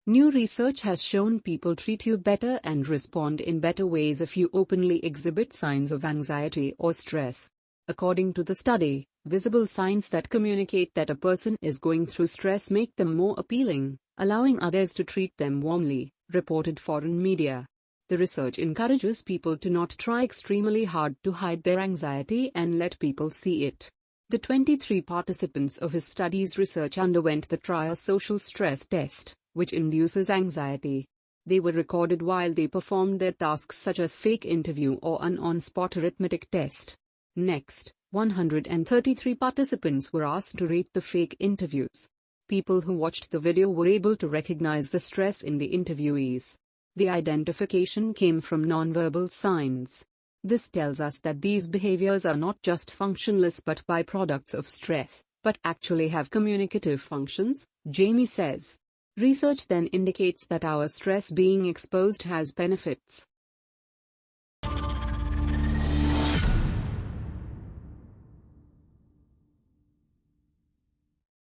New research has shown people treat you better and respond in better ways if you openly exhibit signs of anxiety or stress. According to the study, visible signs that communicate that a person is going through stress make them more appealing, allowing others to treat them warmly, reported foreign media. The research encourages people to not try extremely hard to hide their anxiety and let people see it. The 23 participants of his study's research underwent the trial-social stress test, which induces anxiety. They were recorded while they performed their tasks such as fake interview or an on-spot arithmetic test. Next, 133 participants were asked to rate the fake interviews. People who watched the video were able to recognize the stress in the interviewees. The identification came from nonverbal signs. This tells us that these behaviors are not just functionless but byproducts of stress, but actually have communicative functions, Jamie says. Research then indicates that our stress being exposed has benefits.